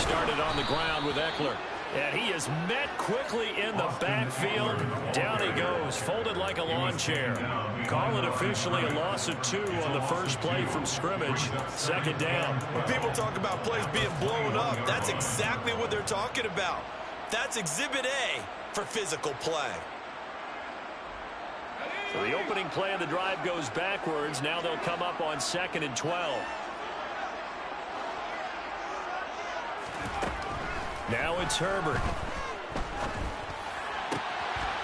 started on the ground with Eckler. And he is met quickly in the backfield. Down he goes, folded like a lawn chair. Call it officially a loss of 2 on the first play from scrimmage. Second down. When people talk about plays being blown up, that's exactly what they're talking about. That's Exhibit A for physical play. So the opening play of the drive goes backwards. Now they'll come up on 2nd and 12. Now it's Herbert.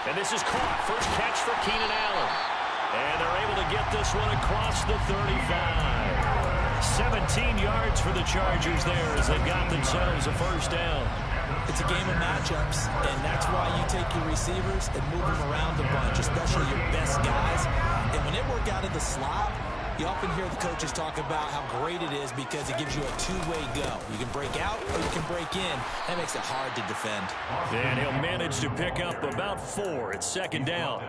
And this is caught. First catch for Keenan Allen. And they're able to get this one across the 35. 17 yards for the Chargers there as they've got themselves a first down. It's a game of matchups, and that's why you take your receivers and move them around a bunch, especially your best guys. And when they work out of the slot, you often hear the coaches talk about how great it is because it gives you a two-way go. You can break out or you can break in. That makes it hard to defend. And he'll manage to pick up about 4 at second down.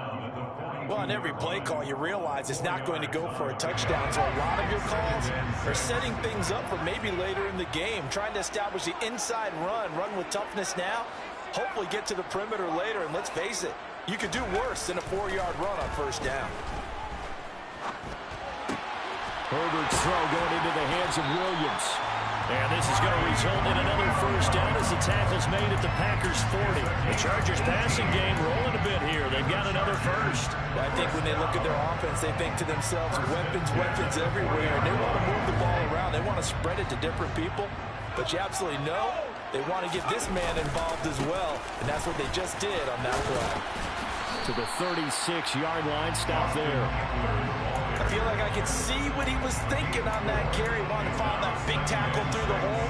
Well, on every play call, you realize it's not going to go for a touchdown. So a lot of your calls are setting things up for maybe later in the game, trying to establish the inside run with toughness now, hopefully get to the perimeter later. And let's face it, you could do worse than a 4-yard run on first down. Herbert's throw going into the hands of Williams. And this is going to result in another first down as the tackle's made at the Packers' 40. The Chargers passing game rolling a bit here. They've got another first. I think when they look at their offense, they think to themselves, weapons everywhere. And they want to move the ball around. They want to spread it to different people. But you absolutely know they want to get this man involved as well. And that's what they just did on that play. To the 36-yard line, stop there. I feel like I could see what he was thinking on that carry. Wanted to find that big tackle through the hole.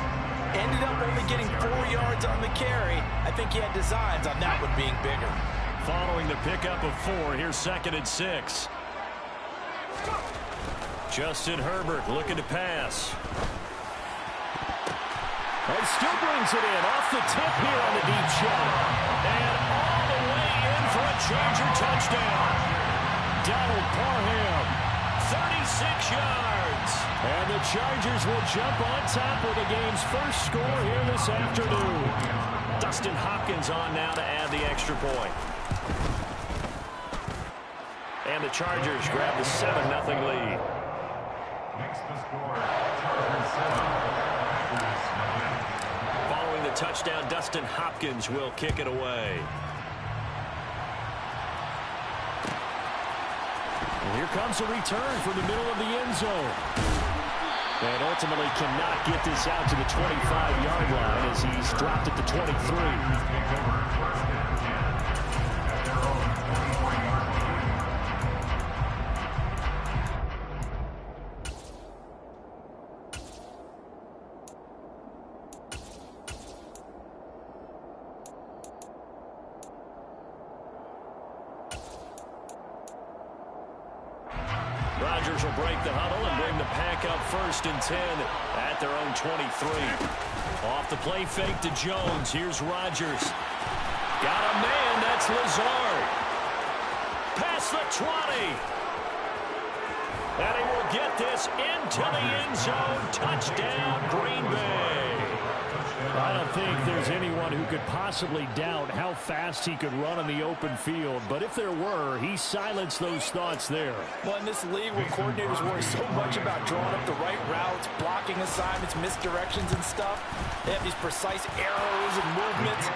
Ended up only getting 4 yards on the carry. I think he had designs on that one being bigger. Following the pickup of 4, here's 2nd and 6. Justin Herbert looking to pass. And still brings it in off the tip here on the deep shot. And all the way in for a Charger touchdown. Donald Parham, 36 yards. And the Chargers will jump on top of the game's first score here this afternoon. Dustin Hopkins on now to add the extra point. And the Chargers grab the 7-0 lead. Next to score, Chargers 7. Following the touchdown, Dustin Hopkins will kick it away. And here comes a return from the middle of the end zone. And ultimately cannot get this out to the 25-yard line as he's dropped at the 23. Rodgers will break the huddle and bring the pack up 1st and 10 at their own 23. Off the play fake to Jones. Here's Rodgers. Got a man. That's Lazard. Past the 20. And he will get this into the end zone. Touchdown, Green Bay. I don't think there's anyone who could possibly doubt how fast he could run on the open field. But if there were, he silenced those thoughts there. Well, in this league where coordinators worry so much about drawing up the right routes, blocking assignments, misdirections and stuff, they have these precise arrows and movements.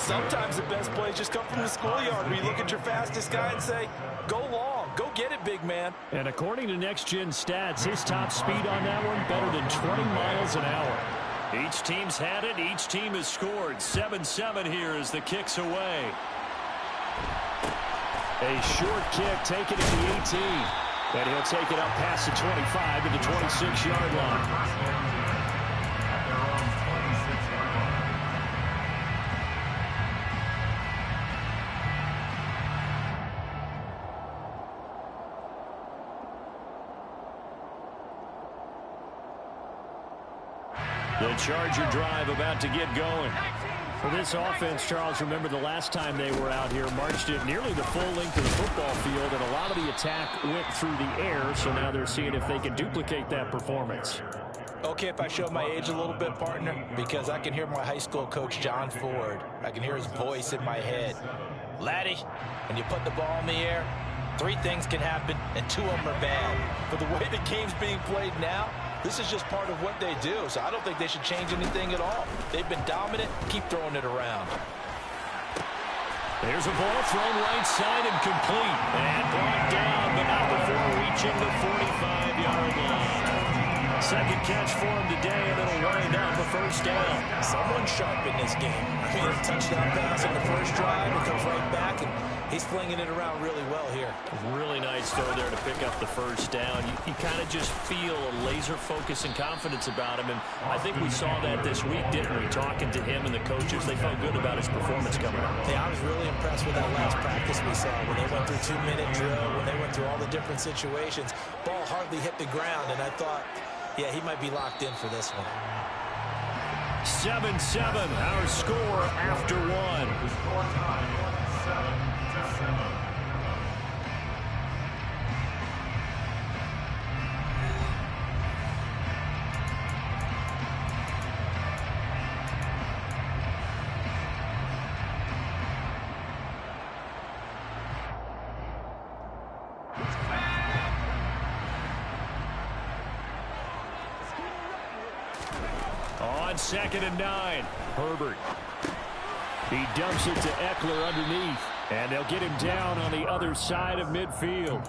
Sometimes the best plays just come from the schoolyard where you look at your fastest guy and say, go long, go get it, big man. And according to Next Gen Stats, his top speed on that one better than 20 miles an hour. Each team's had it. Each team has scored. 7-7 here as the kick's away. A short kick taken at the 18. And he'll take it up past the 25 to the 26-yard line. The Charger drive about to get going. For this offense, Charles, remember the last time they were out here, marched it nearly the full length of the football field, and a lot of the attack went through the air, so now they're seeing if they can duplicate that performance. Okay, if I show my age a little bit, partner, because I can hear my high school coach, John Ford. I can hear his voice in my head. Laddie, when you put the ball in the air, 3 things can happen, and 2 of them are bad. But the way the game's being played now, this is just part of what they do, so I don't think they should change anything at all. They've been dominant. Keep throwing it around. There's a ball thrown right side and complete. And brought down, but not before reaching the 45-yard line. Second catch for him today, and it'll wind up a first down. Someone sharp in this game. I mean, a touchdown pass in the first drive. It comes right back, and he's flinging it around really well here. Really nice throw there to pick up the first down. You kind of just feel a laser focus and confidence about him, and I think we saw that this week, didn't we? Talking to him and the coaches, they felt good about his performance coming up. Hey, I was really impressed with that last practice we saw when they went through 2-minute drill, when they went through all the different situations. Ball hardly hit the ground, and I thought, yeah, he might be locked in for this one. 7-7, our score after 1. The score time, 7-7. On 2nd and 9, Herbert. He dumps it to Eckler underneath, and they'll get him down on the other side of midfield.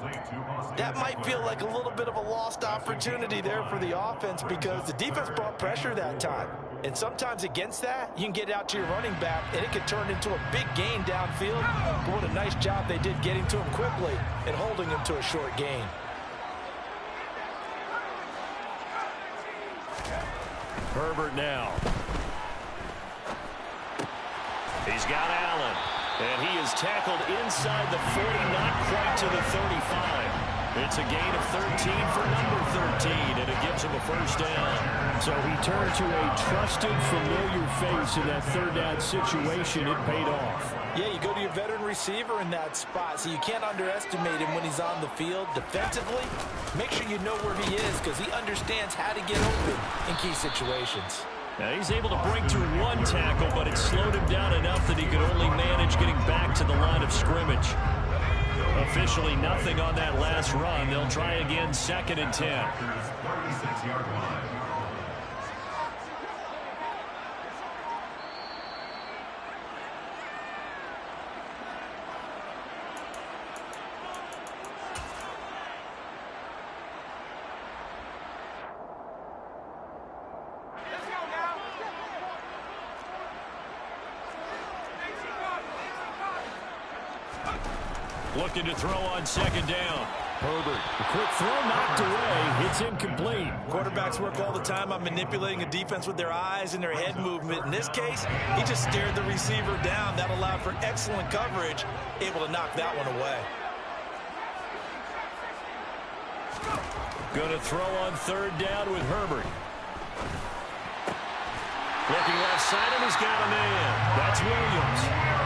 That might feel like a little bit of a lost opportunity there for the offense because the defense brought pressure that time. And sometimes against that, you can get out to your running back, and it can turn into a big gain downfield. But what a nice job they did getting to him quickly and holding him to a short gain. Herbert now. He's got Allen, and he is tackled inside the 40, not quite to the 35. It's a gain of 13 for number 13, and it gives him a first down. So he turned to a trusted, familiar face in that third down situation. It paid off. Yeah, you go to your veteran receiver in that spot, so you can't underestimate him when he's on the field. Defensively, make sure you know where he is because he understands how to get open in key situations. Now he's able to break through 1 tackle, but it slowed him down enough that he could only manage getting back to the line of scrimmage. Officially nothing on that last run. They'll try again 2nd and 10. 36-yard line. Looking to throw on 2nd down. Herbert, a quick throw knocked away. It's incomplete. Quarterbacks work all the time on manipulating a defense with their eyes and their head movement. In this case, he just stared the receiver down. That allowed for excellent coverage, able to knock that one away. Going to throw on 3rd down with Herbert. Looking left side, and he's got a man. That's Williams.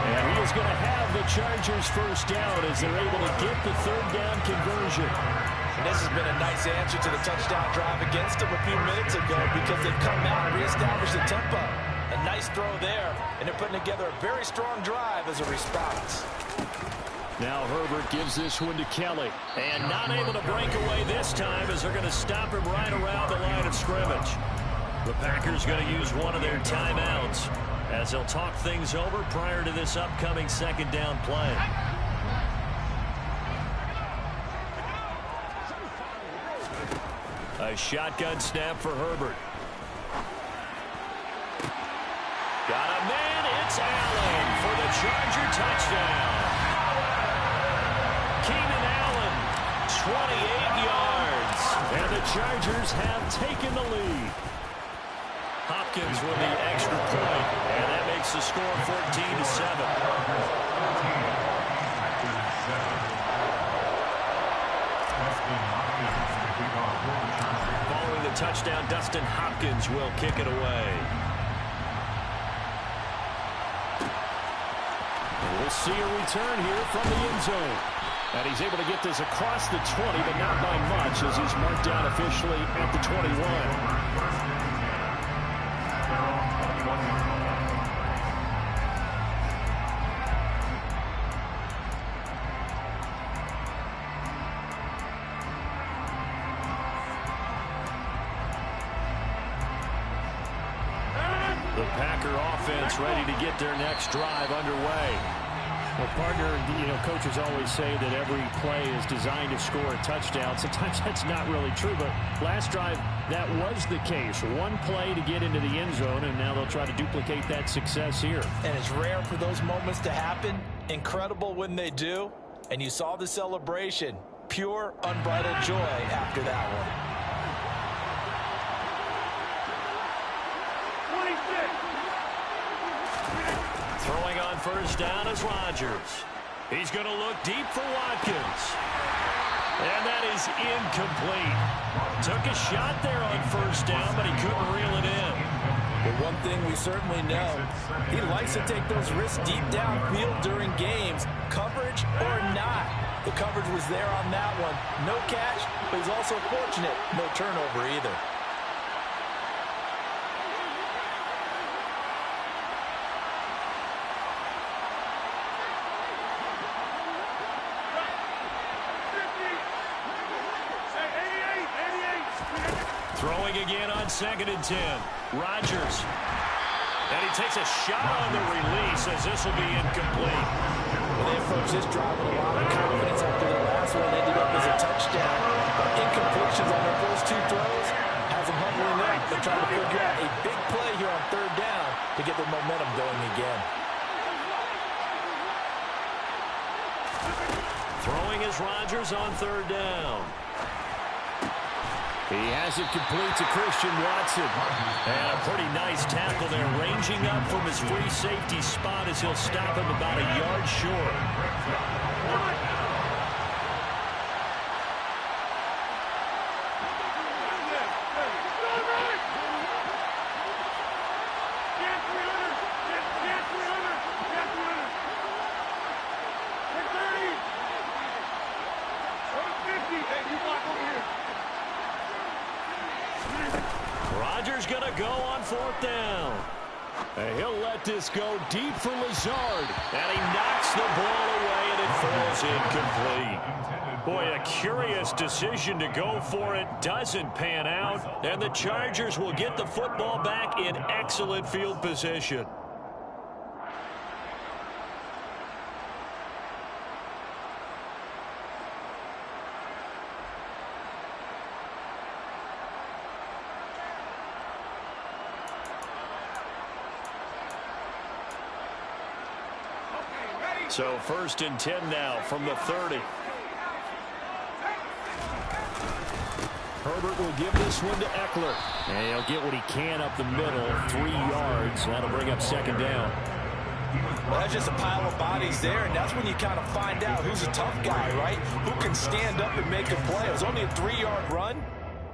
And he is going to have the Chargers first down as they're able to get the 3rd down conversion. And this has been a nice answer to the touchdown drive against them a few minutes ago because they've come out and reestablished the tempo. A nice throw there, and they're putting together a very strong drive as a response. Now Herbert gives this one to Kelly. And not able to break away this time as they're going to stop him right around the line of scrimmage. The Packers going to use one of their timeouts as they'll talk things over prior to this upcoming 2nd down play. A shotgun snap for Herbert. Got a man. It's Allen for the Charger touchdown. Keenan Allen, 28 yards. And the Chargers have taken the lead. Hopkins with the extra point, and that makes the score 14-7. Following the touchdown, Dustin Hopkins will kick it away. We'll see a return here from the end zone. And he's able to get this across the 20, but not by much as he's marked down officially at the 21. The Packer offense ready to get their next drive underway. Well, partner, coaches always say that every play is designed to score a touchdown. Sometimes that's not really true, but last drive, that was the case. One play to get into the end zone, and now they'll try to duplicate that success here. And it's rare for those moments to happen. Incredible when they do. And you saw the celebration. Pure, unbridled joy after that one. Throwing on first down is Rodgers. He's going to look deep for Watkins. And that is incomplete. Took a shot there on first down, but he couldn't reel it in. But one thing we certainly know, he likes to take those risks deep downfield during games, coverage or not. The coverage was there on that one. No catch, but he's also fortunate. No turnover either. Throwing again on 2nd and 10. Rodgers. And he takes a shot on the release as this will be incomplete. Well, they approach this drive with a lot of confidence after the last one ended up as a touchdown. But incompletions on their first two throws has them humbling up. They're trying to figure out a big play here on 3rd down to get their momentum going again. Throwing is Rodgers on 3rd down. He has it complete to Christian Watson. And a pretty nice tackle there, ranging up from his free safety spot as he'll stop him about a yard short. Rodgers going to go on 4th down. And he'll let this go deep for Lazard. And he knocks the ball away, and it falls incomplete. Boy, a curious decision to go for it. Doesn't pan out. And the Chargers will get the football back in excellent field position. So 1st and 10 now from the 30. Herbert will give this one to Eckler. And he'll get what he can up the middle, 3 yards. That'll bring up 2nd down. Well, that's just a pile of bodies there, and that's when you kind of find out who's a tough guy, right? Who can stand up and make a play. It was only a 3-yard run,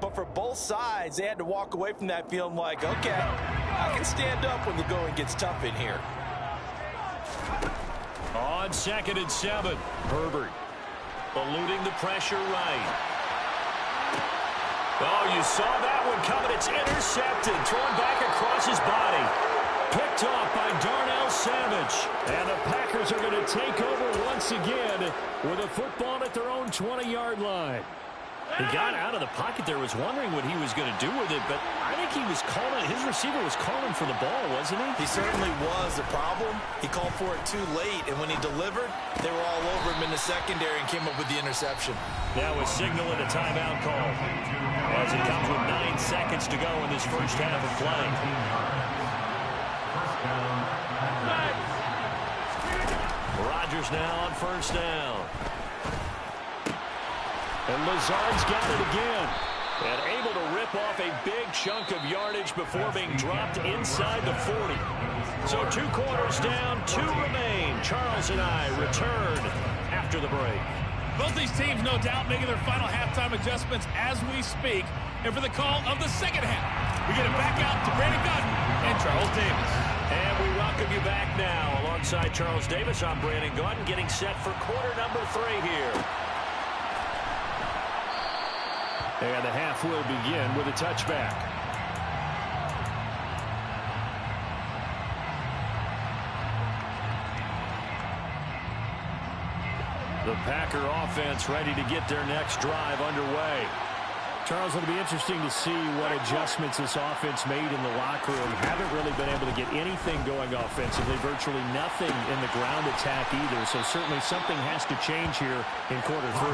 but for both sides, they had to walk away from that feeling like, okay, I can stand up when the going gets tough in here. On 2nd and 7, Herbert eluding the pressure right. Oh, you saw that one coming. It's intercepted, thrown back across his body. Picked off by Darnell Savage. And the Packers are going to take over once again with a football at their own 20-yard line. He got out of the pocket there, was wondering what he was going to do with it, but I think he was calling, his receiver was calling for the ball, wasn't he? He certainly was. The problem, he called for it too late, and when he delivered, they were all over him in the secondary and came up with the interception. That was signaling a timeout call as it comes with 9 seconds to go in this first half of play. Rodgers now on 1st down. And Lazard's got it again. And able to rip off a big chunk of yardage before being dropped inside the 40. So 2 quarters down, 2 remain. Charles and I return after the break. Both these teams, no doubt, making their final halftime adjustments as we speak. And for the call of the second half, we get it back out to Brandon Gordon and Charles Davis. And we welcome you back now. Alongside Charles Davis, I'm Brandon Gaudin, getting set for quarter number 3 here. And the half will begin with a touchback. The Packer offense ready to get their next drive underway. Charles, it'll be interesting to see what adjustments this offense made in the locker room. Haven't really been able to get anything going offensively, virtually nothing in the ground attack either. So certainly something has to change here in quarter 3.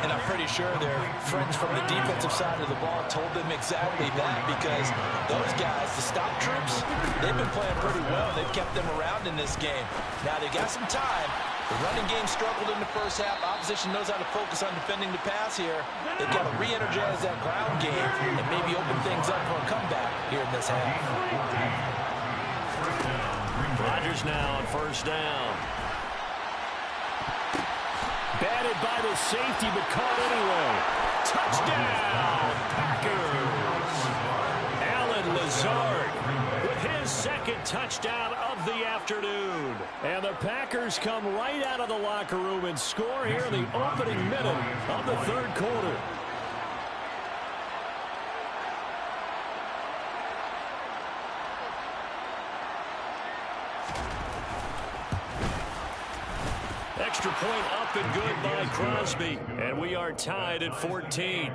And I'm pretty sure their friends from the defensive side of the ball told them exactly that, because those guys, the stop troops, they've been playing pretty well. They've kept them around in this game. Now they got some time. The running game struggled in the first half. Opposition knows how to focus on defending the pass here. They've got to re-energize that ground game and maybe open things up for a comeback here in this half. Rodgers now on first down. Batted by the safety, but caught anyway. Touchdown, Packers. Alan Lazard with his second touchdown of the afternoon. And the Packers come right out of the locker room and score here in the opening minute of the third quarter. Extra point up and good by Crosby. And we are tied at 14.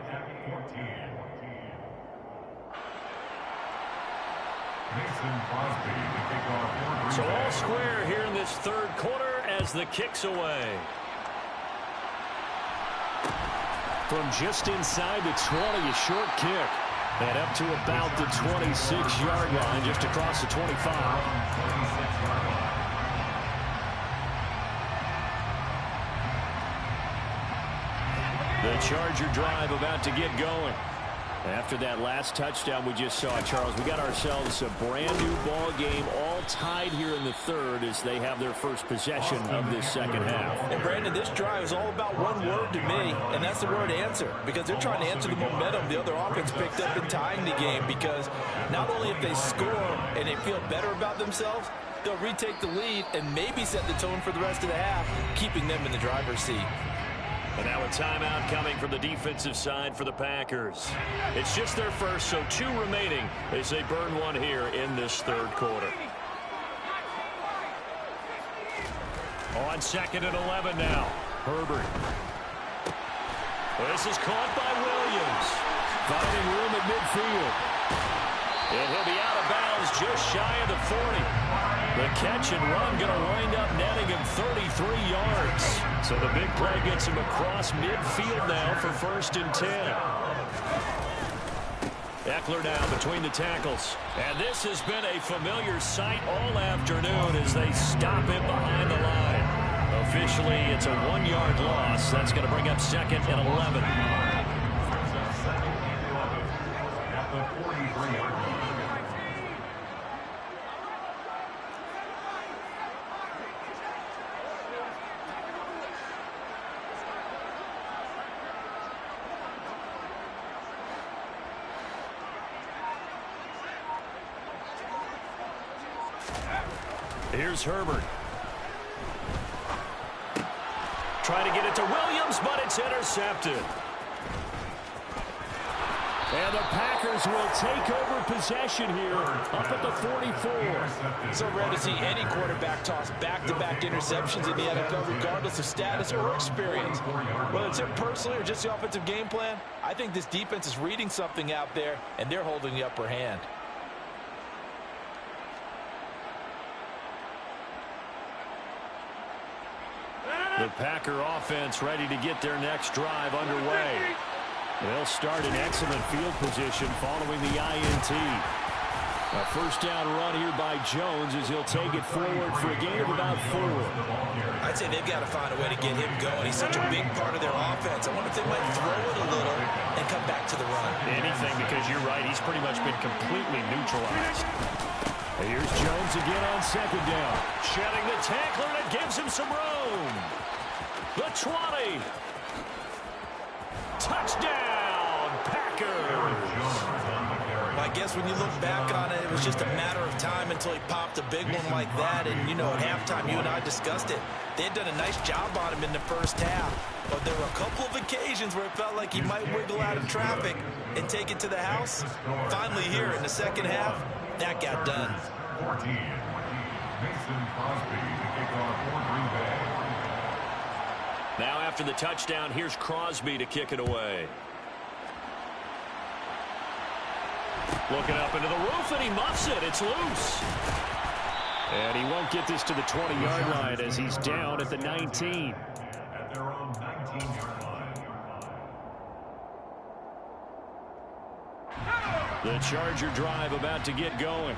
So all square here in this third quarter as the kick's away. From just inside the 20, a short kick. And up to about the 26-yard line, just across the 25. The Charger drive about to get going. After that last touchdown we just saw, Charles, we got ourselves a brand-new ball game, all tied here in the third as they have their first possession of this second half. And, Brandon, this drive is all about one word to me, and that's the word answer, because they're trying to answer the momentum the other offense picked up in tying the game, because not only if they score and they feel better about themselves, they'll retake the lead and maybe set the tone for the rest of the half, keeping them in the driver's seat. And now a timeout coming from the defensive side for the Packers. It's just their first, so 2 remaining as they burn one here in this third quarter. On second and 11 now. Herbert. This is caught by Williams. Finding room at midfield. And he'll be out of bounds just shy of the 40. The catch and run going to wind up netting him 33 yards. So the big play gets him across midfield now for first and 10. Eckler now between the tackles. And this has been a familiar sight all afternoon as they stop him behind the line. Officially, it's a 1-yard loss. That's going to bring up second and 11. At the 43-yard line. Here's Herbert. Trying to get it to Williams, but it's intercepted. And the Packers will take over possession here up at the 44. So rare to see any quarterback toss back-to-back interceptions in the NFL, regardless of status or experience. Whether it's him personally or just the offensive game plan, I think this defense is reading something out there, and they're holding the upper hand. The Packer offense ready to get their next drive underway. They'll start in excellent field position following the INT. A first down run here by Jones as he'll take it forward for a gain of about 4. I'd say they've got to find a way to get him going. He's such a big part of their offense. I wonder if they might throw it a little and come back to the run. Anything, because you're right. He's pretty much been completely neutralized. Here's Jones again on second down. Shedding the tackler, and it gives him some room. The 20. Touchdown, Packers. My guess when you look back on it, it was just a matter of time until he popped a big one like that. And, you know, at halftime, you and I discussed it. They had done a nice job on him in the first half. But there were a couple of occasions where it felt like he might wiggle out of traffic and take it to the house. Finally here in the second half, that got done. 14. Mason Crosby to kick off for Green Bay. Now after the touchdown, here's Crosby to kick it away. Looking up into the roof, and he muffs it. It's loose. And he won't get this to the 20-yard line as he's down at the 19. At their own 19-yard line. The Charger drive about to get going.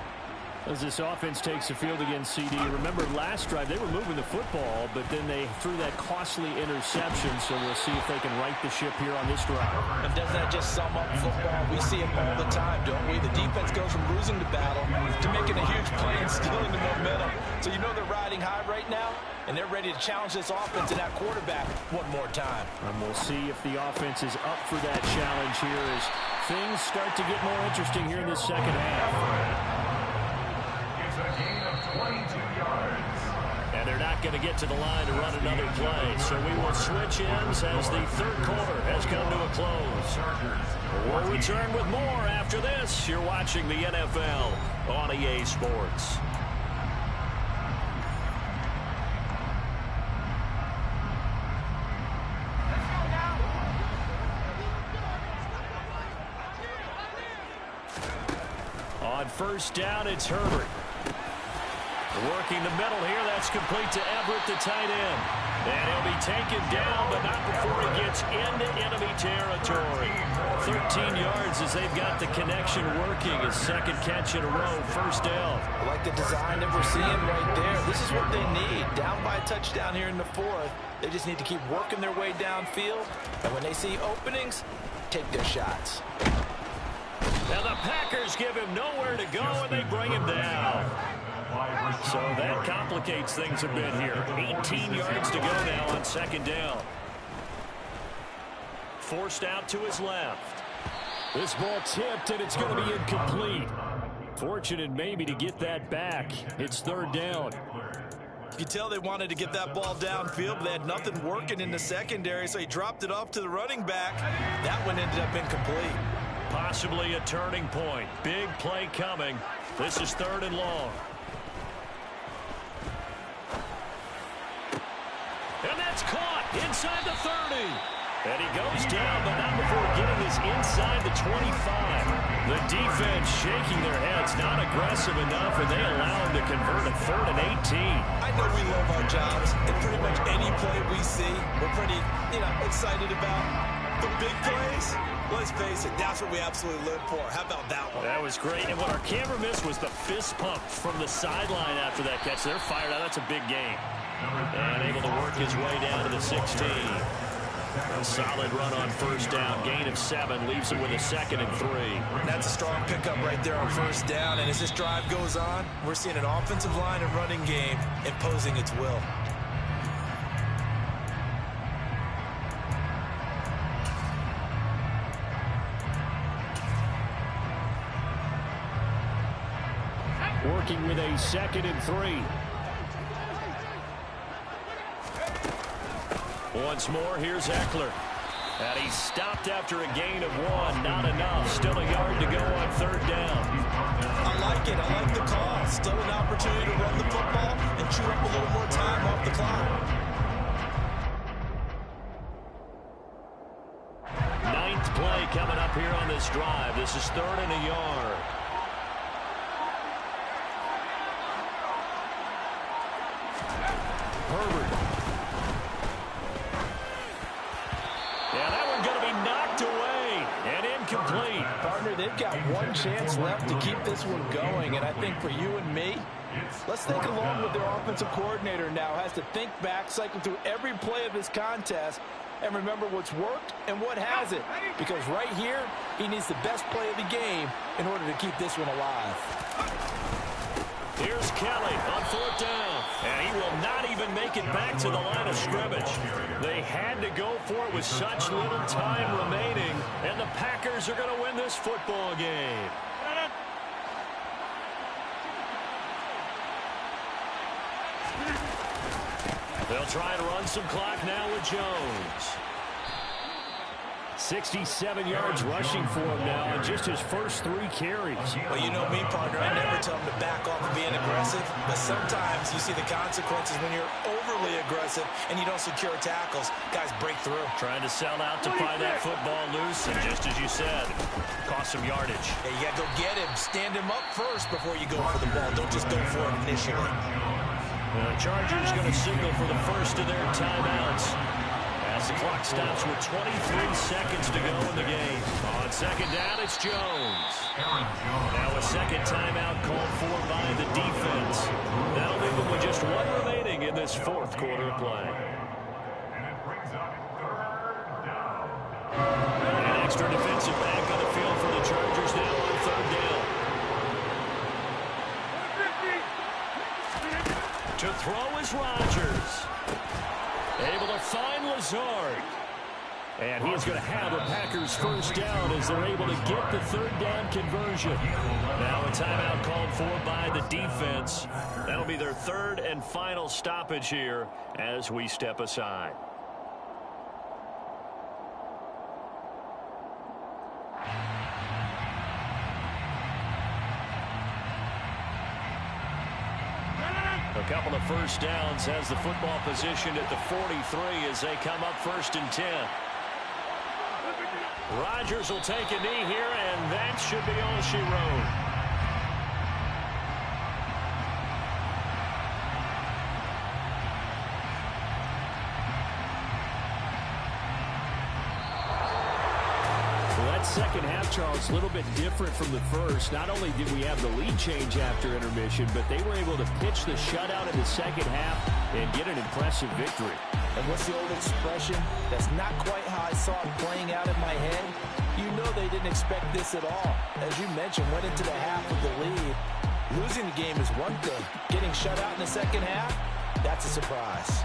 As this offense takes the field against CD. Remember last drive they were moving the football, but then they threw that costly interception, so we'll see if they can right the ship here on this drive. And doesn't that just sum up football? We see it all the time, don't we? The defense goes from losing the battle to making a huge play and stealing the momentum. So you know they're riding high right now, and they're ready to challenge this offense and that quarterback one more time. And we'll see if the offense is up for that challenge here as things start to get more interesting here in this second half. It's a gain of 22 yards. And they're not going to get to the line to run another play. So we will switch ends as the third quarter has come to a close. We'll return with more after this. You're watching the NFL on EA Sports. On first down, it's Herbert. Working the middle here, that's complete to Everett, the tight end. And he'll be taken down, but not before he gets into enemy territory. 13 yards as they've got the connection working. His second catch in a row, first down. I like the design that we're seeing right there. This is what they need. Down by a touchdown here in the fourth. They just need to keep working their way downfield. And when they see openings, take their shots. Now the Packers give him nowhere to go, and they bring him down. So that complicates things a bit here. 18 yards to go now on second down. Forced out to his left. This ball tipped, and it's going to be incomplete. Fortunate maybe to get that back. It's third down. You can tell they wanted to get that ball downfield, but they had nothing working in the secondary, so he dropped it off to the running back. That one ended up incomplete. Possibly a turning point. Big play coming. This is third and long. And that's caught inside the 30. And he goes down, but not before getting this inside the 25. The defense shaking their heads, not aggressive enough, and they allow him to convert a third and 18. I know we love our jobs, and pretty much any play we see, we're pretty, excited about. The big plays, let's face it, that's what we absolutely live for. How about that one? That was great. And what our camera missed was the fist pump from the sideline after that catch. They're fired out. That's a big game. And able to work his way down to the 16. A solid run on first down. Gain of 7 leaves him with a 2nd and 3. That's a strong pickup right there on first down. And as this drive goes on, we're seeing an offensive line and running game imposing its will. Working with a 2nd and 3. Once more, here's Eckler. And he's stopped after a gain of 1. Not enough. Still a yard to go on third down. I like it. I like the call. Still an opportunity to run the football and chew up a little more time off the clock. 9th play coming up here on this drive. This is third and a yard. Herbert. Yeah, that one's going to be knocked away and incomplete. Partner, they've got one chance left to keep this one going, and I think for you and me, let's think along with their offensive coordinator now. Has to think back, cycle through every play of this contest, and remember what's worked and what hasn't. Because right here, he needs the best play of the game in order to keep this one alive. Here's Kelly on fourth down, and he will not even make it back to the line of scrimmage. They had to go for it with such little time remaining, and the Packers are going to win this football game. They'll try and run some clock now with Jones. 67 yards rushing for him now in just his first 3 carries. Well, you know me, partner. I never tell him to back off of being aggressive, but sometimes you see the consequences when you're overly aggressive and you don't secure tackles. Guys break through. Trying to sell out to pry that football loose, and just as you said, cost some yardage. Yeah, you got to go get him. Stand him up first before you go for the ball. Don't just go for it initially. The Chargers going to signal for the first of their timeouts as the clock stops with 23 seconds to go in the game. On second down, it's Jones. Now a second timeout called for by the defense. That'll leave them with just 1 remaining in this 4th quarter of play. An extra defensive back on the field for the Chargers now on 3rd down. To throw is Rodgers. Able to find Lazard. And he's going to have a Packers first down as they're able to get the 3rd down conversion. Now a timeout called for by the defense. That'll be their 3rd and final stoppage here as we step aside. A couple of first downs has the football positioned at the 43 as they come up 1st and 10. Rodgers will take a knee here, and that should be all she wrote. Second half, Charles, a little bit different from the first. Not only did we have the lead change after intermission, but they were able to pitch the shutout in the second half and get an impressive victory. And what's the old expression? That's not quite how I saw it playing out in my head. You know they didn't expect this at all. As you mentioned, went into the half with the lead. Losing the game is one thing. Getting shut out in the second half, that's a surprise.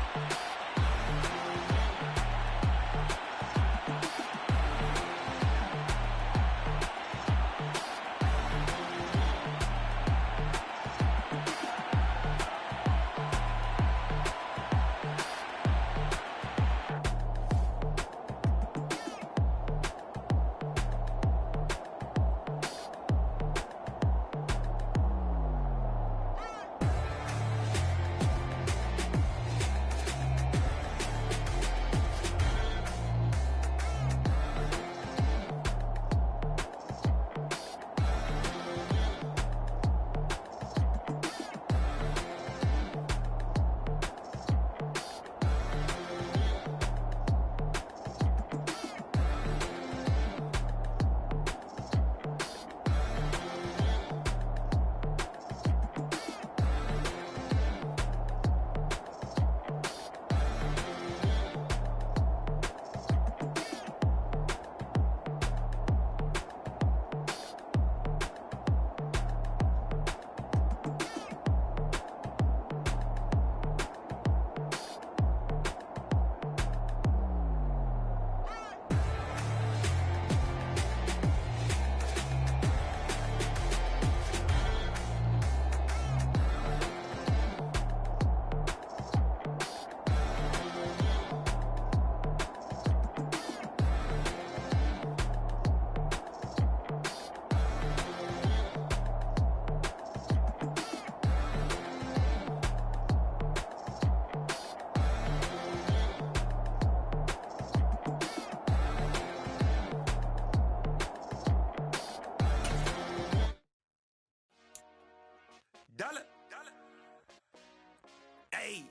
Hey,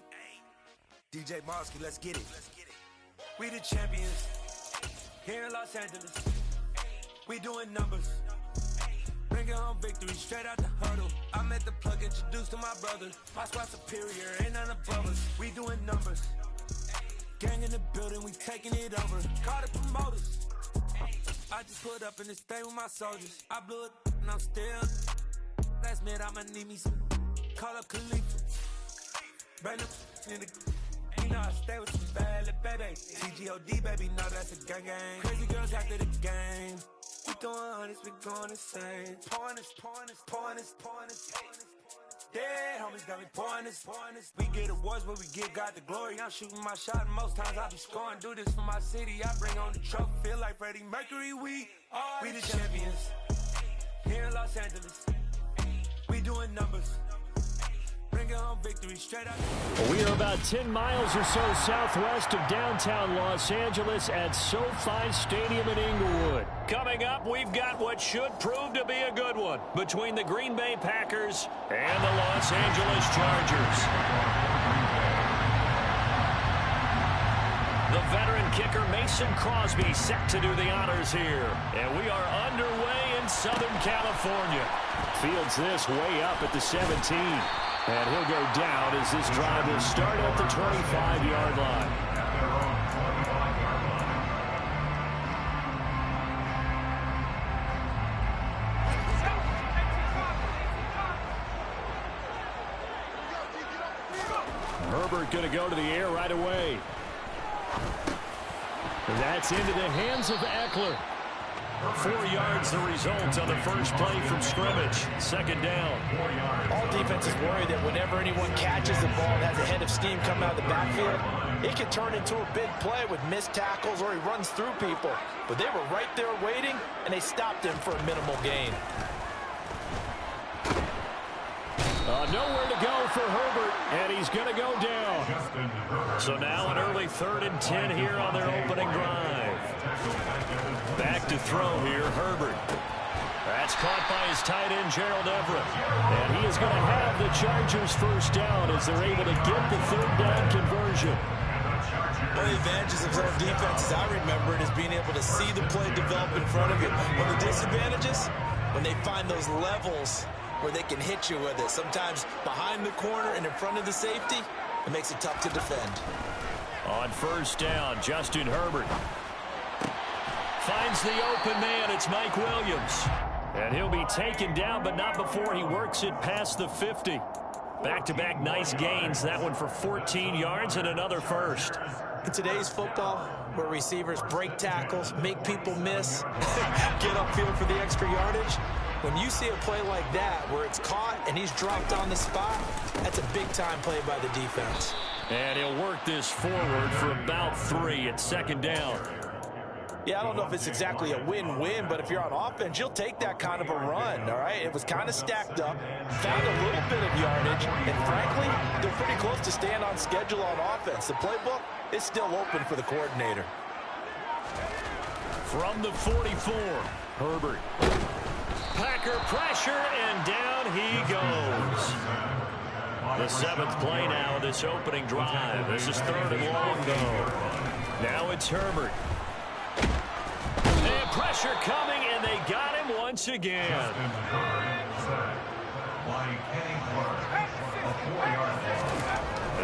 DJ Mosky, let's get it. We the champions here in Los Angeles. We doing numbers. Bringing home victory straight out the huddle. I met the plug, introduced to my brother. My squad superior, ain't none above us. We doing numbers. Gang in the building, we taking it over. Call the promoters. I just put up in this thing with my soldiers. I blew it and I'm still. Last minute, I'ma need me some. Call up Khalifa. Brand new in the. You know I stay with some bad little baby. CGOD, baby, know that's a gang gang. Crazy girls after the game. We doing hundreds, we going insane. Pointers. Dead homies got me pouring this. We get awards where we give God the glory. I'm shooting my shot and most times I be scoring. Do this for my city, I bring on the trophy. Feel like Freddie Mercury, we the champions. Here in Los Angeles, we doing numbers. Bring home victory straight up. We are about 10 miles or so southwest of downtown Los Angeles at SoFi Stadium in Inglewood. Coming up, we've got what should prove to be a good one between the Green Bay Packers and the Los Angeles Chargers. The veteran kicker Mason Crosby set to do the honors here. And we are underway in Southern California. Fields this way up at the 17. And he'll go down as this drive will start at the 25-yard line. Herbert going to go to the air right away. That's into the hands of Eckler. 4 yards the result on the first play from scrimmage. Second down. All defenses worry that whenever anyone catches the ball and has a head of steam coming out of the backfield, it can turn into a big play with missed tackles or he runs through people. But they were right there waiting, and they stopped him for a minimal gain. Nowhere to go for Herbert, and he's going to go down. So now an early 3rd and 10 here on their opening drive. Back to throw here, Herbert. That's caught by his tight end, Gerald Everett. And he is going to have the Chargers first down as they're able to get the 3rd down conversion. One of the advantages of zone defense, as I remember it, is being able to see the play develop in front of you. One of the disadvantages, when they find those levels where they can hit you with it. Sometimes behind the corner and in front of the safety, it makes it tough to defend. On first down, Justin Herbert finds the open man. It's Mike Williams. And he'll be taken down, but not before he works it past the 50. Back-to-back nice gains. That one for 14 yards and another first. In today's football, where receivers break tackles, make people miss, get upfield for the extra yardage, when you see a play like that where it's caught and he's dropped on the spot, that's a big-time play by the defense. And he'll work this forward for about 3 at second down. Yeah, I don't know if it's exactly a win-win, but if you're on offense, you'll take that kind of a run, all right? It was kind of stacked up, found a little bit of yardage, and frankly, they're pretty close to staying on schedule on offense. The playbook is still open for the coordinator. From the 44, Herbert. Packer pressure, and down he goes. The 7th play now of this opening drive. This is 3rd and long, though. Now it's Herbert. And pressure coming, and they got him once again.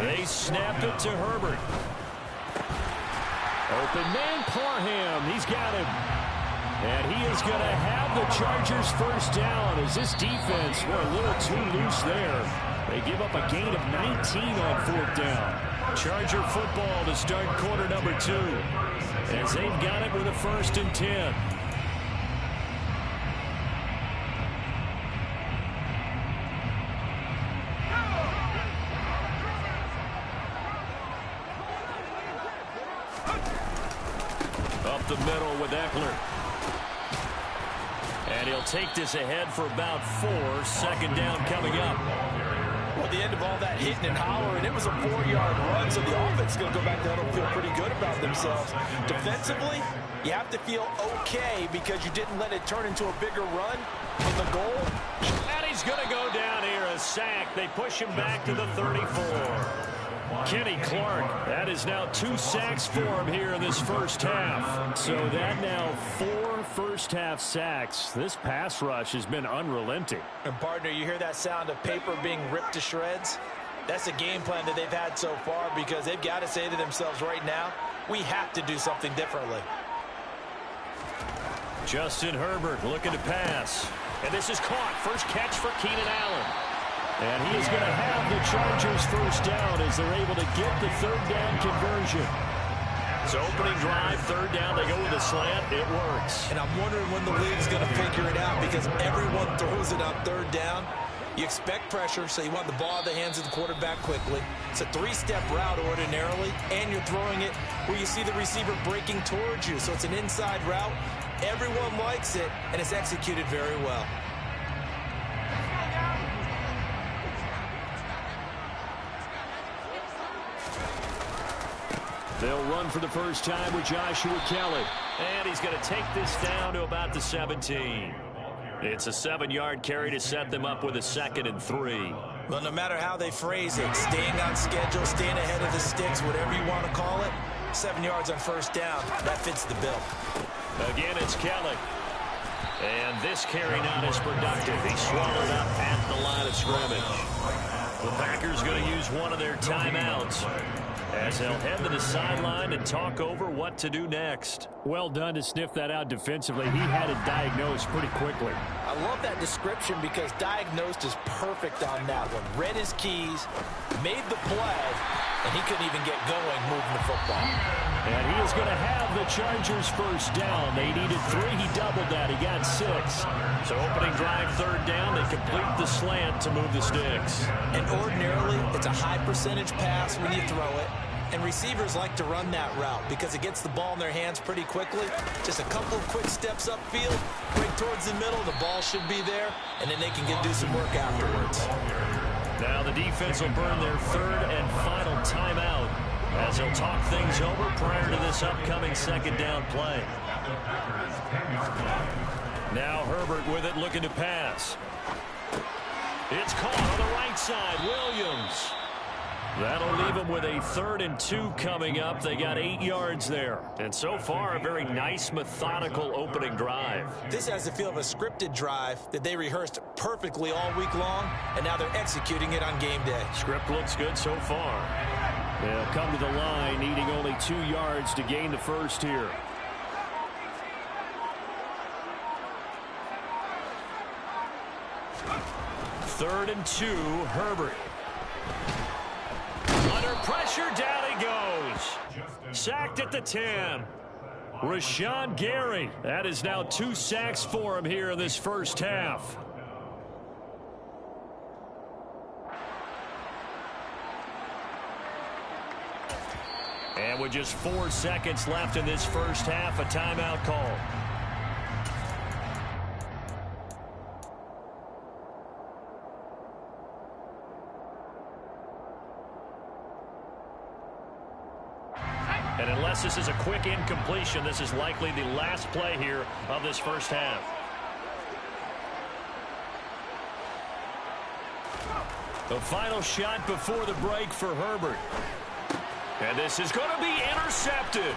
They snapped it to Herbert. Open man, Parham. He's got him. And he is going to have the Chargers first down as this defense were a little too loose there. They give up a gain of 19 on 4th down. Charger football to start quarter number 2 as they've got it with a 1st and 10. Up the middle with Eckler. And he'll take this ahead for about 4. 2nd down coming up. Well, at the end of all that hitting and hollering, it was a 4-yard run, so the offense is going to go back down and feel pretty good about themselves. Defensively, you have to feel okay because you didn't let it turn into a bigger run in the goal. And he's going to go down here, a sack. They push him back to the 34. Kenny Clark, that is now 2 sacks for him here in this first half. So that now 4 first-half sacks. This pass rush has been unrelenting. And, partner, you hear that sound of paper being ripped to shreds? That's the game plan that they've had so far because they've got to say to themselves right now, we have to do something differently. Justin Herbert looking to pass. And this is caught. First catch for Keenan Allen. And he is going to have the Chargers first down as they're able to get the 3rd down conversion. So opening drive, 3rd down, they go with a slant. It works. And I'm wondering when the league's going to figure it out because everyone throws it on 3rd down. You expect pressure, so you want the ball in the hands of the quarterback quickly. It's a three-step route ordinarily, and you're throwing it where you see the receiver breaking towards you. So it's an inside route. Everyone likes it, and it's executed very well. They'll run for the first time with Joshua Kelly. And he's going to take this down to about the 17. It's a 7-yard carry to set them up with a 2nd and 3. Well, no matter how they phrase it, staying on schedule, staying ahead of the sticks, whatever you want to call it, 7 yards on first down, that fits the bill. Again, it's Kelly. And this carry not as productive. He swallowed up at the line of scrimmage. The Packers going to use one of their timeouts as they'll head to the sideline and talk over what to do next. Well done to sniff that out defensively. He had it diagnosed pretty quickly. I love that description because diagnosed is perfect on that one. Read his keys, made the play, and he couldn't even get going moving the football. And he is going to have the Chargers first down. They needed 3. He doubled that. He got 6. So opening drive, 3rd down. They complete the slant to move the sticks. And ordinarily, it's a high percentage pass when you throw it. And receivers like to run that route because it gets the ball in their hands pretty quickly. Just a couple of quick steps upfield, break towards the middle, the ball should be there, and then they can do some work afterwards. Now the defense will burn their 3rd and final timeout as they'll talk things over prior to this upcoming 2nd down play. Now Herbert with it, looking to pass. It's caught on the right side. Williams. That'll leave them with a 3rd and 2 coming up. They got 8 yards there. And so far, a very nice, methodical opening drive. This has the feel of a scripted drive that they rehearsed perfectly all week long, and now they're executing it on game day. Script looks good so far. They'll come to the line, needing only 2 yards to gain the first here. Third and 2, Herbert. Under pressure, down he goes. Sacked at the 10. Rashawn Gary. That is now 2 sacks for him here in this first half. And with just 4 seconds left in this first half, a timeout call. And unless this is a quick incompletion, this is likely the last play here of this first half. The final shot before the break for Herbert. And this is going to be intercepted.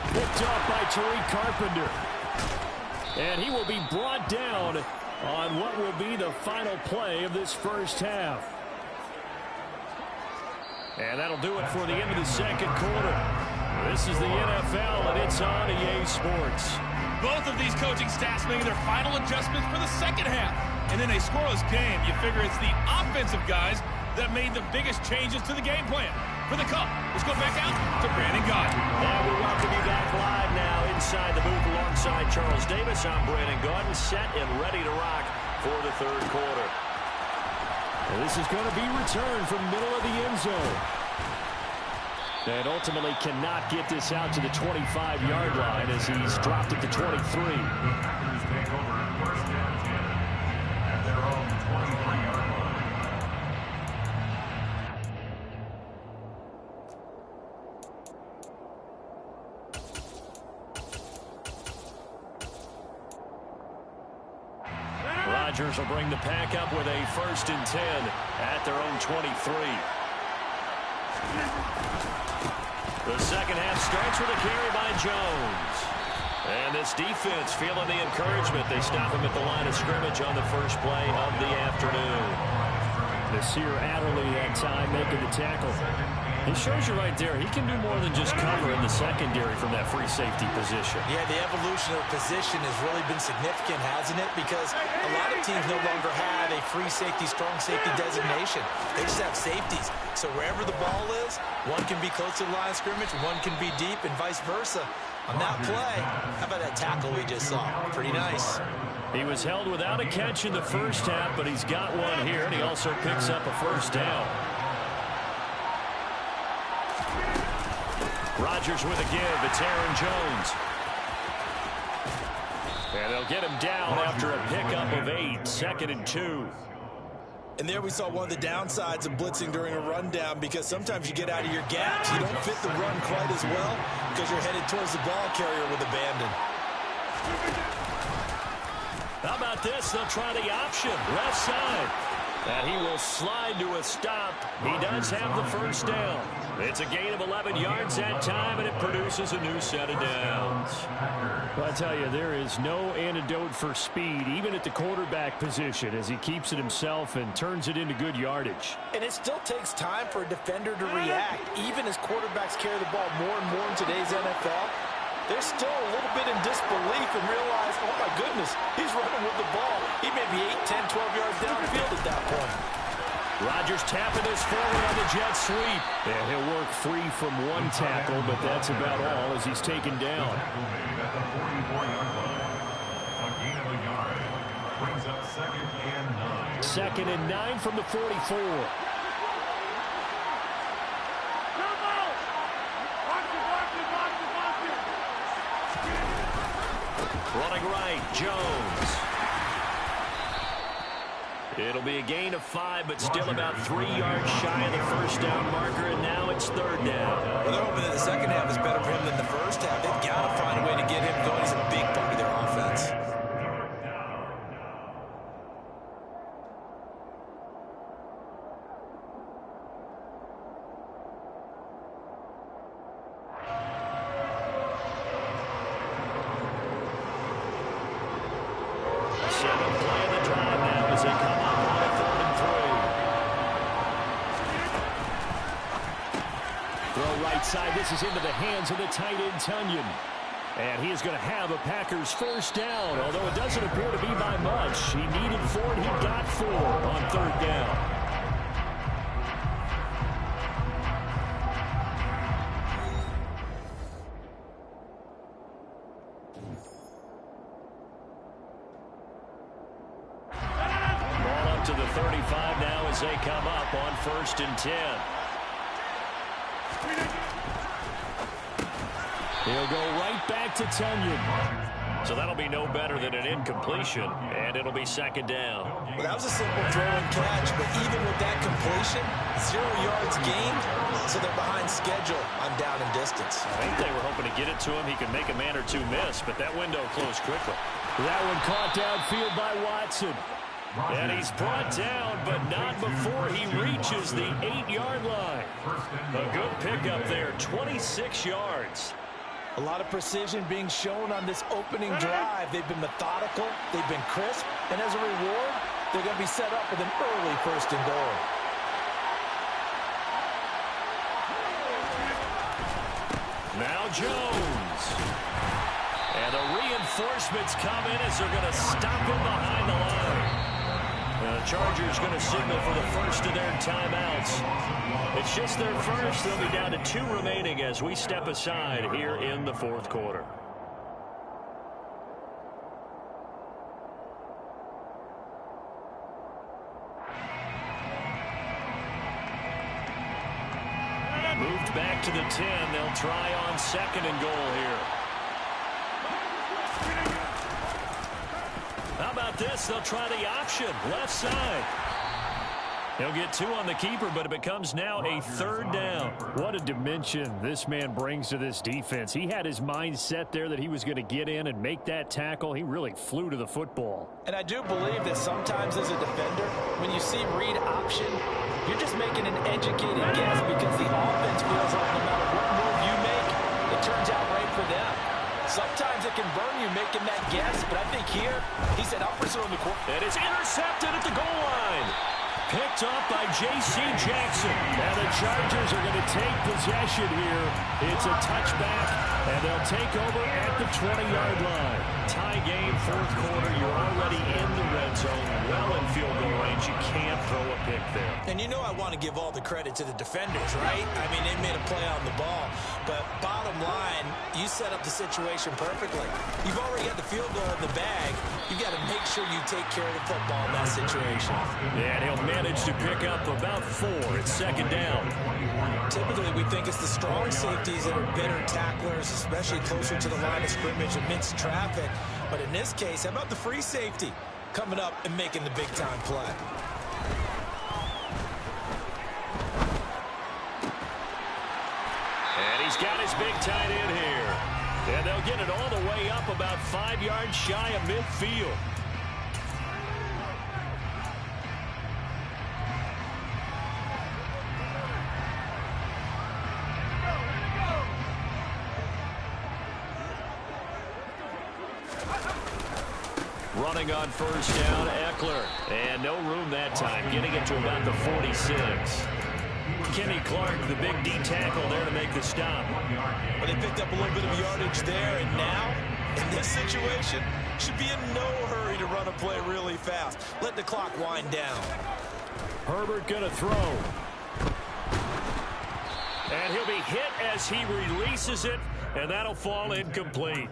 Picked off by Tariq Carpenter. And he will be brought down on what will be the final play of this first half. And that'll do it for the end of the second quarter. This is the NFL, and it's on EA Sports. Both of these coaching staffs making their final adjustments for the second half. And in a scoreless game, you figure it's the offensive guys that made the biggest changes to the game plan. For the Cup, let's go back out to Brandon Gaudin. And we welcome you back live now inside the booth alongside Charles Davis. I'm Brandon Gaudin, set and ready to rock for the third quarter. And this is going to be returned from middle of the end zone. And ultimately cannot get this out to the 25-yard line as he's dropped it to 23. Packers take over first and 10 at their own 23-yard line. Rodgers will bring the pack up with a 1st and 10 at their own 23. The second half starts with a carry by Jones. And this defense feeling the encouragement. They stop him at the line of scrimmage on the first play of the afternoon. Nasir Adderley that time making the tackle. He shows you right there, he can do more than just cover in the secondary from that free safety position. Yeah, the evolution of position has really been significant, hasn't it? Because a lot of teams no longer have a free safety, strong safety designation. They just have safeties. So wherever the ball is, one can be close to the line of scrimmage, one can be deep, and vice versa. On that play, how about that tackle we just saw? Pretty nice. He was held without a catch in the first half, but he's got one here, and he also picks up a first down. Rodgers with a give. It's Aaron Jones. And they'll get him down after a pickup of 8, 2nd and 2. And there we saw one of the downsides of blitzing during a rundown, because sometimes you get out of your gaps. You don't fit the run quite as well because you're headed towards the ball carrier with abandon. How about this? They'll try the option. Left side. And he will slide to a stop. He does have the first down. It's a gain of 11 yards that time, and it produces a new set of downs. Well, I tell you, there is no antidote for speed, even at the quarterback position, as he keeps it himself and turns it into good yardage. And it still takes time for a defender to react, even as quarterbacks carry the ball more and more in today's NFL. They're still a little bit in disbelief and realize, oh my goodness, he's running with the ball. He may be 8, 10, 12 yards downfield at that point. Rodgers tapping this forward on the jet sweep. And he'll work free from one tackle, but that's about all as he's taken down. At the 44-yard line. A gain of a yard. Brings up 2nd and 9. 2nd and 9 from the 44. Running right, Jones. It'll be a gain of 5, but still about 3 yards shy of the first down marker, and now it's 3rd down. Well, they're hoping that the second half is better for him than the first half. They've got to find a way to get him going. He's a big part of their offense. Side, this is into the hands of the tight end, Tunyon. And he is going to have a Packers first down, although it doesn't appear to be by much. He needed 4, and he got 4 on 3rd down. Ball up to the 35 now as they come up on 1st and 10. He'll go right back to Tunyon. So that'll be no better than an incompletion, and it'll be 2nd down. Well, that was a simple throw and catch, but even with that completion, 0 yards gained, so they're behind schedule on down and distance. I think they were hoping to get it to him. He could make a man or two miss, but that window closed quickly. That one caught downfield by Watson. And he's brought down, but not before he reaches the 8-yard line. A good pickup there, 26 yards. A lot of precision being shown on this opening drive. They've been methodical, they've been crisp, and as a reward, they're going to be set up with an early 1st and goal. Now Jones. And the reinforcements come in as they're going to stop him behind the line. The Chargers going to signal for the first of their timeouts. It's just their first. They'll be down to 2 remaining as we step aside here in the 4th quarter. Moved back to the 10. They'll try on 2nd and goal here. How about this? They'll try the option. Left side. He'll get 2 on the keeper, but it becomes now a 3rd down. What a dimension this man brings to this defense. He had his mind set there that he was going to get in and make that tackle. He really flew to the football. And I do believe that sometimes as a defender, when you see read option, you're just making an educated guess because the offense feels like no matter what move you make, it turns out right for them. Sometimes it can burn you making that guess, but I think here, he said, I'll pursue on the court. It is intercepted at the goal line. Picked up by J.C. Jackson. And the Chargers are going to take possession here. It's a touchback, and they'll take over at the 20-yard line. Tie game, 4th quarter. You're already in the red zone, well in field goal range. You can't throw a pick there. And you know I want to give all the credit to the defenders, right? I mean, they made a play on the ball. But bottom line, you set up the situation perfectly. You've already got the field goal in the bag. You've got to make sure you take care of the football in that situation. And he'll manage to pick up about 4. It's second down. Typically, we think it's the strong safeties that are better tacklers, especially closer to the line of scrimmage amidst traffic. But in this case, how about the free safety coming up and making the big-time play? And he's got his big tight end here. And they'll get it all the way up about 5 yards shy of midfield. Running on first down, Eckler. And no room that time, getting it to about the 46. Kenny Clark, the big D tackle there to make the stop. Well, they picked up a little bit of yardage there, and now, in this situation, should be in no hurry to run a play really fast. Let the clock wind down. Herbert going to throw. And he'll be hit as he releases it, and that'll fall incomplete.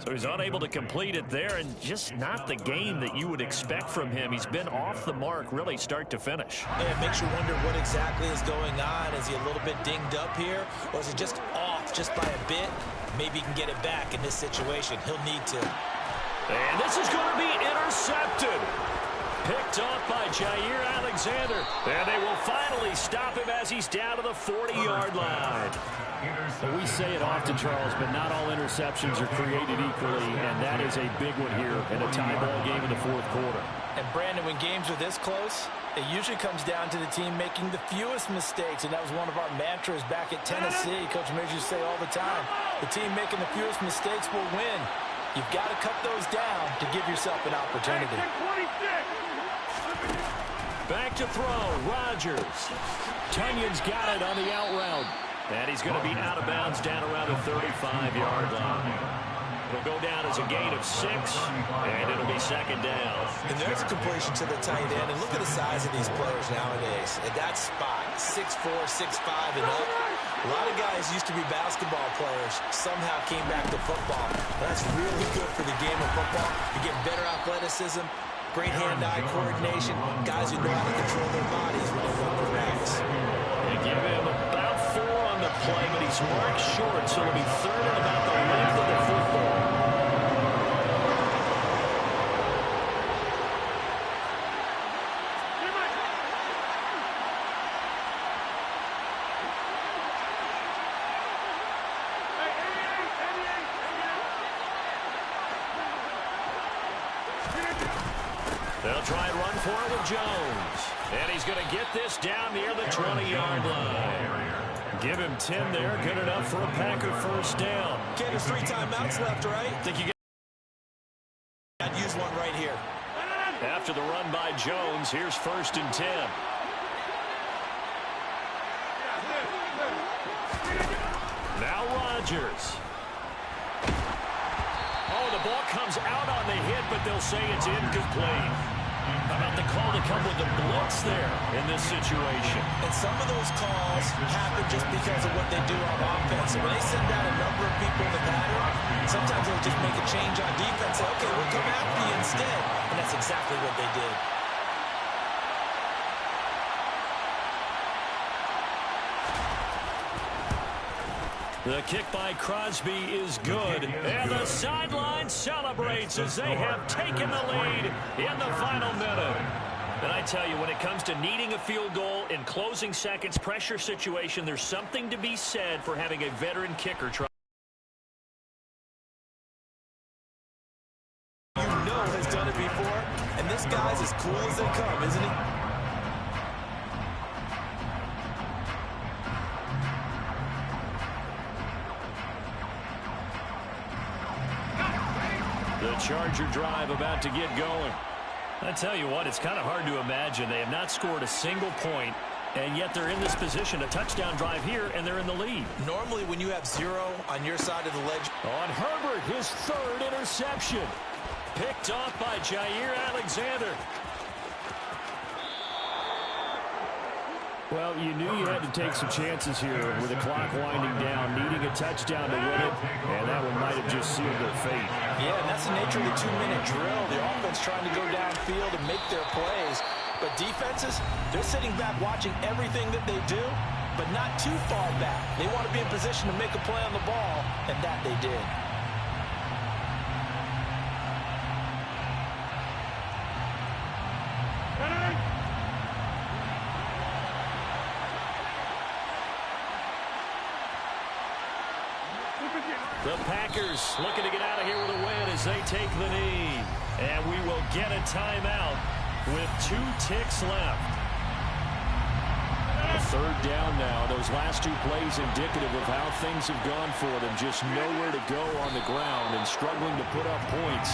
So he's unable to complete it there, and just not the game that you would expect from him. He's been off the mark, really, start to finish. Yeah, it makes you wonder what exactly is going on. Is he a little bit dinged up here, or is it just off just by a bit? Maybe he can get it back in this situation. He'll need to. And this is going to be intercepted. Picked off by Jair Alexander. And they will finally stop him as he's down to the 40-yard line. Well, we say it often, Charles, but not all interceptions are created equally, and that is a big one here in a tie ball game in the fourth quarter. And, Brandon, when games are this close, it usually comes down to the team making the fewest mistakes, and that was one of our mantras back at Tennessee. Coach Mears used to say all the time, the team making the fewest mistakes will win. You've got to cut those down to give yourself an opportunity. Back to throw, Rodgers. Tunyon's got it on the out route. And he's going to be out of bounds down around the 35-yard line. It'll go down as a gain of 6, and it'll be second down. And there's a completion to the tight end. And look at the size of these players nowadays. At that spot, 6'4", 6'5", and up. A lot of guys used to be basketball players, somehow came back to football. That's really good for the game of football. You get better athleticism, great hand-eye coordination, guys who know how to control their bodies when they run the routes. They give him about 4 on the play, but he's marked short, so it'll be third and about the length of the football. They'll try and run for it with Jones. And he's going to get this down near the 20-yard line. Give him 10 there. Good enough for a Packer first down. Okay, there's 3 timeouts left, right? Think you I'd use one right here. After the run by Jones, here's first and 10. Now Rodgers. Oh, the ball comes out on the hit, but they'll say it's incomplete. How about the call to come with the blitz there in this situation? And some of those calls happen just because of what they do on offense. And when they send out a number of people in the pattern, sometimes they'll just make a change on defense. Say, okay, we'll come after you instead. And that's exactly what they did. The kick by Crosby is good. And the sideline celebrates as they have taken the lead in the final minute. And I tell you, when it comes to needing a field goal in closing seconds, pressure situation, there's something to be said for having a veteran kicker try. You know has done it before, and this guy's as cool as they come, isn't he? The Charger drive about to get going. I tell you what, it's kind of hard to imagine. They have not scored a single point, and yet they're in this position. A touchdown drive here, and they're in the lead. Normally, when you have 0 on your side of the ledge. On Herbert, his 3rd interception. Picked off by Jair Alexander. Well, you knew you had to take some chances here with the clock winding down, needing a touchdown to win it, and that one might have just sealed their fate. Yeah, and that's the nature of the 2-minute drill. The offense trying to go downfield and make their plays. But defenses, they're sitting back watching everything that they do, but not too far back. They want to be in position to make a play on the ball, and that they did. The Packers looking to get out of here with a win as they take the knee. And we will get a timeout with 2 ticks left. A third down now. Those last 2 plays indicative of how things have gone for them. Just nowhere to go on the ground and struggling to put up points.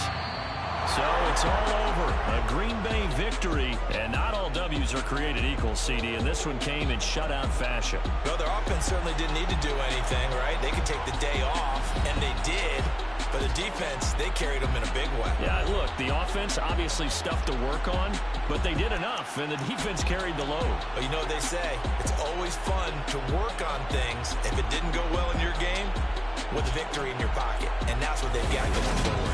So it's all over. A Green Bay victory, and not all W's are created equal, CD, and this one came in shutout fashion. Well, their offense certainly didn't need to do anything, right? They could take the day off, and they did. But the defense, they carried them in a big way. Yeah, look, the offense obviously stuff to work on, but they did enough, and the defense carried the load. Well, you know what they say. It's always fun to work on things if it didn't go well in your game with a victory in your pocket, and that's what they've got going forward.